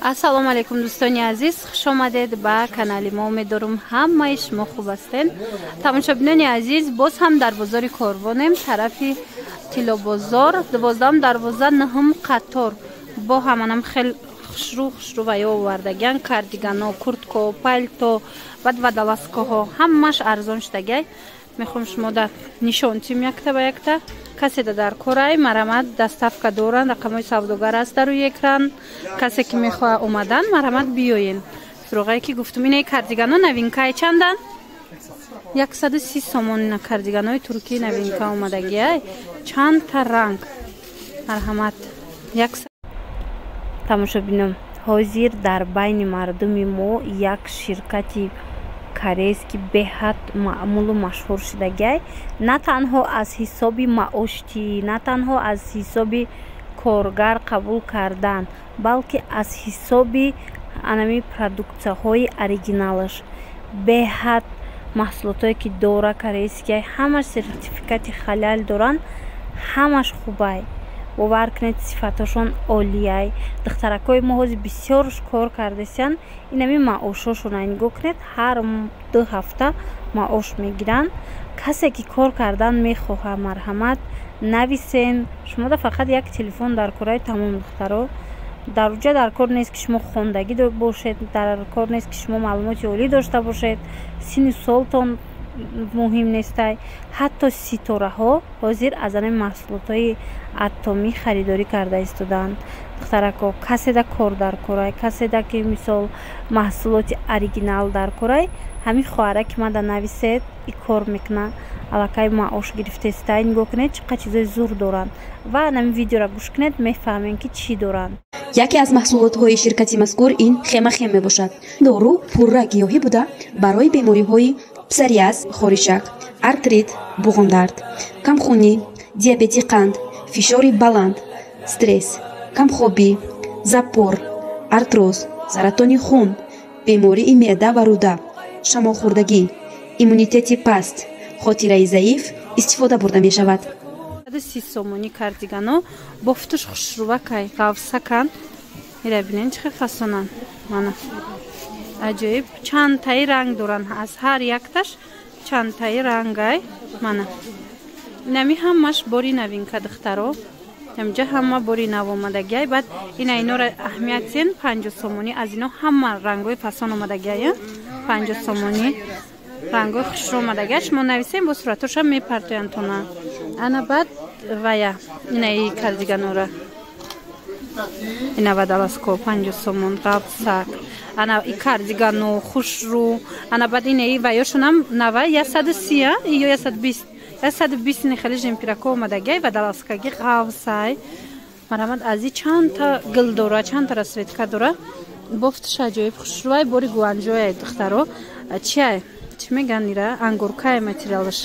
ассалому алайкум дӯстони азиз, хуш омадед ба канали мо. Умедворам ҳамаи шумо хуб ҳастед. Тамошобинони азиз, боз ҳам дар бозори Корвонем, тарафи Тилобозор, 12 дарвоза, 9 қатор. Бо ҳаманам хел хушрӯ ваё овардаган, кардигано, куртко, палто, баъд вадаласкоҳо ҳамаш арзон шудагай. Мехоҳам шумо да нишонтим якта ба якта. کسی در کورای مرامت دستافک دوران رقمای سوداگر است در روی اکران. کسی که میخواه اومدن مرامت بیاین. سراغی که گفتم اینه کاردیگانا نوینکای چندن؟ 130 سومون کاردیگانای ترکی نوینکا اومدگی. چند تا رنگ. مرحمت. تماشا بینم. حاضر در بین مردم ما یک شرکتی корейский беҳад маъмулу машҳур шудагай, на танҳо аз ҳисоби маошти, на танҳо аз ҳисоби коргар қабул кардан, балки аз ҳисоби анами продуксияҳои оригиналаш. Беҳад маҳсулотое ки дора корейский, ҳамаш сертификати халал доранд, ҳамаш хубай. бовар кунед сифаташон олияй. духтаракои мо ҳозир бисёрш кор кардесиян, инами маошошона нигоҳ кунед, ҳар 2 ҳафта маош мегиранд. касе ки кор кардан мехоҳа марҳамат нависен. шумо да фақат як телефон дар кораи тамом духтаро. дар уҷа дар кор нест ки шумо хондагӣ бошед, дар кор нест ки шумо маълумоти олӣ дошта бошед, синни солтон муҳим нестай. ҳатто ситораҳо ҳозир аз ани маҳсулотҳои атомӣ харидорӣ карда истоданд. духтарако, касе да кор дар корай, касе да ки мисол маҳсулоти оригинал дар корай, ҳамин хоҳара ки мада нависед и кор мекуна, аллакай маош гирифтестай, нигоҳ кунед чӣ қадр чизои зур доранд ва намин видеоро гӯш кунед, мефаҳмед ки чӣ доранд. яке аз маҳсулотҳои ширкати мазкур ин хемахем мебошад. дору пурра гиёҳӣ буда барои бемориҳои псориаз, хоришак, артрит, буғумдард, камхунӣ, диабети қанд, фишори баланд, стресс, камхобӣ, запор, артроз, саратони хун, бемории меъда ва рӯда, шамолхӯрдагӣ, иммунитети паст, хотираи заиф истифода бурда мешавад. 30 сомони кардигано бофтуш хушрӯвакай ғавсакан. ира бинен чӣ фасонан. мана аҷоиб чандтаи ранг доранд, аз ҳар якташ чандтаи рангай. мана инами ҳамаш бори новинка духтаро, ҳамҷа ҳама бори нав омадагиай. баъд ина инора аҳамиятсен 50 сомонӣ, аз ино ҳама рангои фасон омадагиай. 50 сомонӣ рангои хушрӯ омадагиай. шумо нависем бо суратоша мепартоянд тона. ана баъд вая инаи кардиганора, ина вадаласко 50 сомон, ғавсак, ана и кардигано хушрӯ. ана баъд инаи ваёшонам нава 130 ё 120 120 не хеле жемпирако омадагиай. вадаласкаги ғавсай. марҳамат ази чандта гил дора, чандта расветка дора. бофтиш аҷоиб хушрӯай. бори гуанҷояй духтаро. чиай чӣ меган ира? ангуркай материалаш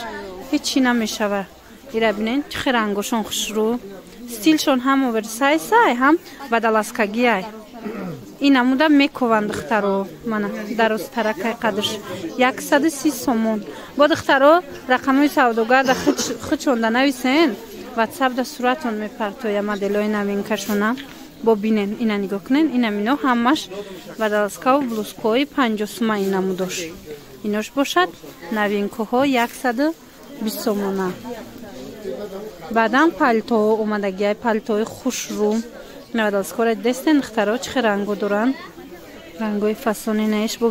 ҳечӣ намешава. ира бинен чӣ хел рангошон хушрӯ. стилшон ҳам оверсайсай, ҳам вадаласкагиай. ин намуда мекованд духтаро. мана дарозтаракай қадрш 130 сомон. бо духтаро рақамои савдогар да хучонда нависен, ватсап да суратон мепартоя моделои новинкашона. бо бинен ина нигоҳ кунен. ина мино ҳамаш вадаласкаву блузкои 50 сума ин намудош. инош бошад новинкаҳо 120 сомона. баъдан палтоо омадагиай, палтои хушрӯ. навадалскора дестен духтаро чӣ хел ранго доранд. рангои фасони наиш бо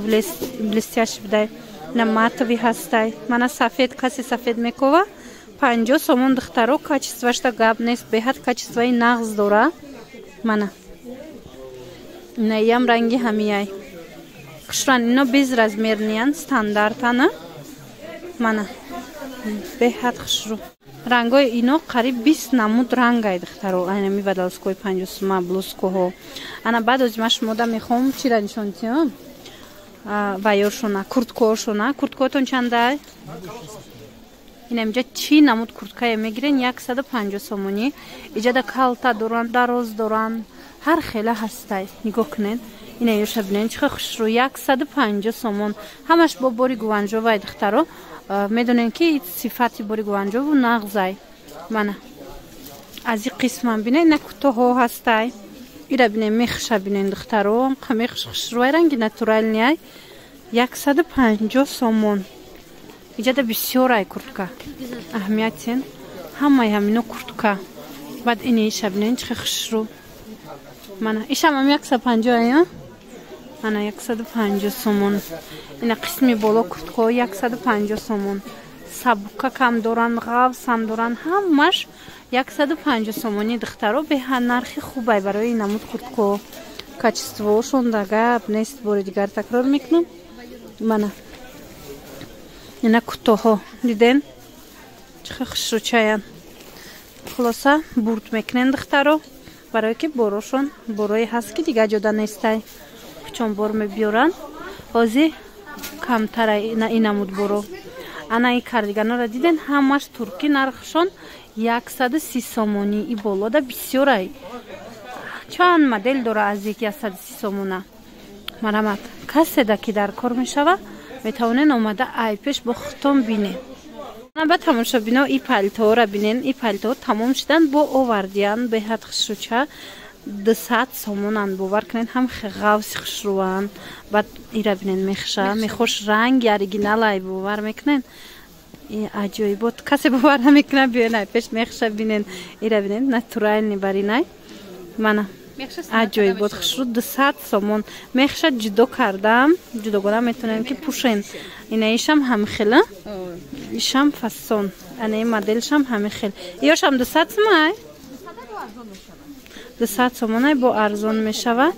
блестяш бидай. на матови ҳастай. мана сафед, касе сафед мекова 50 сомон духтаро. качествашда гап нест, беҳад качестваи нағз дора. мана инаиам ранги ҳамияй хушран. ино без размерниян, стандартана. мана беҳад хушрӯ. рангои ино қариб 20 намуд рангай духтаро. айнами вадалскои 50 сума блузкоҳо. ана баъд озима шумода мехоҳам чира нишонтиём ваёшона, курткоошона. курткоотон чандай? инамҷа чӣ намуд курткае мегирен? 150 сомонӣ. иҷада калта доранд, дароз доранд, ҳар хела ҳастай. нигоҳ кунед. ина ёша бинен чӣ хел хушрӯ. 150 сомон. ҳамаш бо бори гуванҷовай духтаро. медонем ки сифати бори гуванҷову нағзай. мана аз ин қисман бинед на кӯтоҳо ҳастай. ира бинем мехша бинен духтаро мехш хушрой ранги натуральный 150 сомон иҷада бисёрай куртка аҳамиятен ҳамаи ҳамино куртка баъд ини иша бинен чӣ хушру мана ишам 150 ана 150 сомон ина қисми боло курткао 150 сомон сабука кам доран ғавс ҳам доран ҳамаш 150 сомони духтаро беҳа нархи хубай барои инамуд курткао качествоошон да гап нест бори дигар такрор мекунам мана ина кӯтоҳо диден чӣ хушручаян хулоса бурд мекунен духтаро барое ки борошон борое ҳаст ки дигар ҷода нестай кучон бор мебиёран ҳозир камтара инамуд боро ана и кардиганора диден ҳамаш турки нархшон 130 сомони и болода бисёрай чанд модель дора аз 130 сомона марамат каседа ки дар кор мешава метавонен омада айпеш бо хутон бинен ба тамошобино и палтоора бинен и палтоо тамом шудан бо овардиян беҳад хушруча 200 сомонан бовар кунен ҳам ғавси хушруван баъд ира бинен мехша мехош ранги оригиналай бовар мекунен аҷоибот касе бовар намекунад биёнай пеш мехша бинен ира бинен натуральный баринай мана аҷоибот хушру 200 сомон мехша ҷудо кардам ҷудогона метавонем ки пушен инаишам ҳамихела ишам фасон анаи моделшам ҳамихел иёшам 200 сомай 200 сомонай бо арзон мешава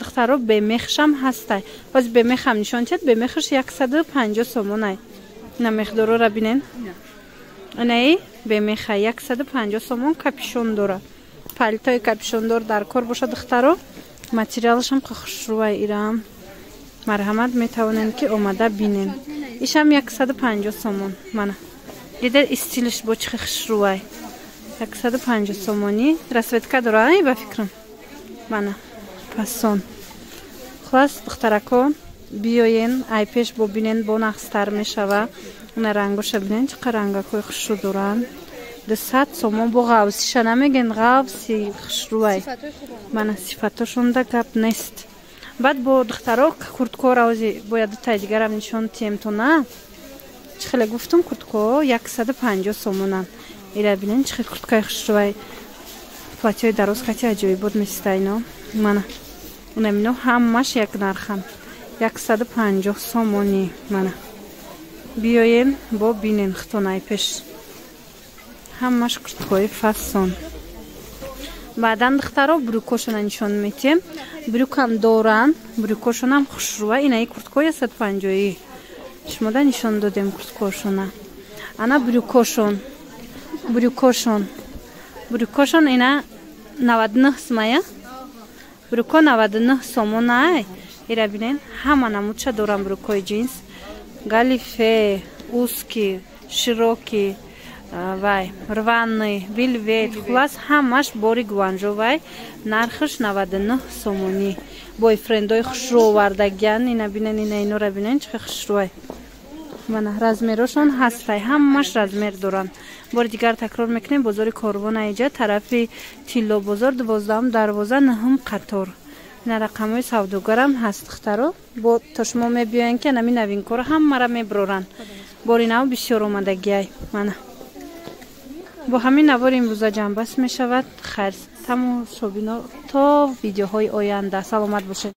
духтаро бемехшам ҳастай боз бемехам нишон чед бемехш 150 сомонай ина мехдорора бинен анаи бемеха 150 сомон капюшон дора палтои капюшондор дар кор боша духтаро материалшам хушрувай ирам марҳамат метавонен ки омада бинен ишам 150 сомон мана диде стилш бо чӣ хушрувай 150 сомони расветка дорай ба фикрам мана пасон хулас духтаракон биёен айпеш бо бинен бо нақстар мешава ина рангоша бинен чӣ қадar рангакои хушру доранд 200 сомон бо ғавсиша намеген ғавси хушрувай мана сифатошон да гап нест баъд бо духтаро курткора ози бояд дутай дигарам нишон тием то на чӣ хеле гуфтум курткао 150 сомонан ира бинен чӣ хел курткаи хушрувай платьёи дароз қати аҷоибот места ино мана инамино ҳамаш як нархан 150 сомони мана биёен бо бинен хутонай пеш ҳамаш курткаи фасон баъдан духтаро брюкошона нишон метием брюкам доран брюкошонам хушрува инаи курткаи 150 шумода нишон додем курткошона ана брюкошон ина 99 сомая брюко 99 сомонай ира бинен ҳама намудша дорам брюкои джинс галифе узкий широкий вай рваный вельвет хулас ҳамаш бори гуанҷовай нархаш 99 сомони бойфрендои хушрувовардагиан ина бинен ина инора бинен чӣ хушрувай мана размерошон ҳастай ҳамаш размер доранд бори дигар такрор мекунем бозори корвон аиҷа тарафи тилло бозор 12 дарвоза 9 қатор ина рақамҳои савдогарам ҳаст духтаро бо то шумо мебиёян ки анами навинкора ҳамара меброранд бори нав бисёр омадагиай мана бо ҳамин навори имрӯза ҷамъбаст мешавад хайр тамошобино то видеоҳои оянда саломат бошед.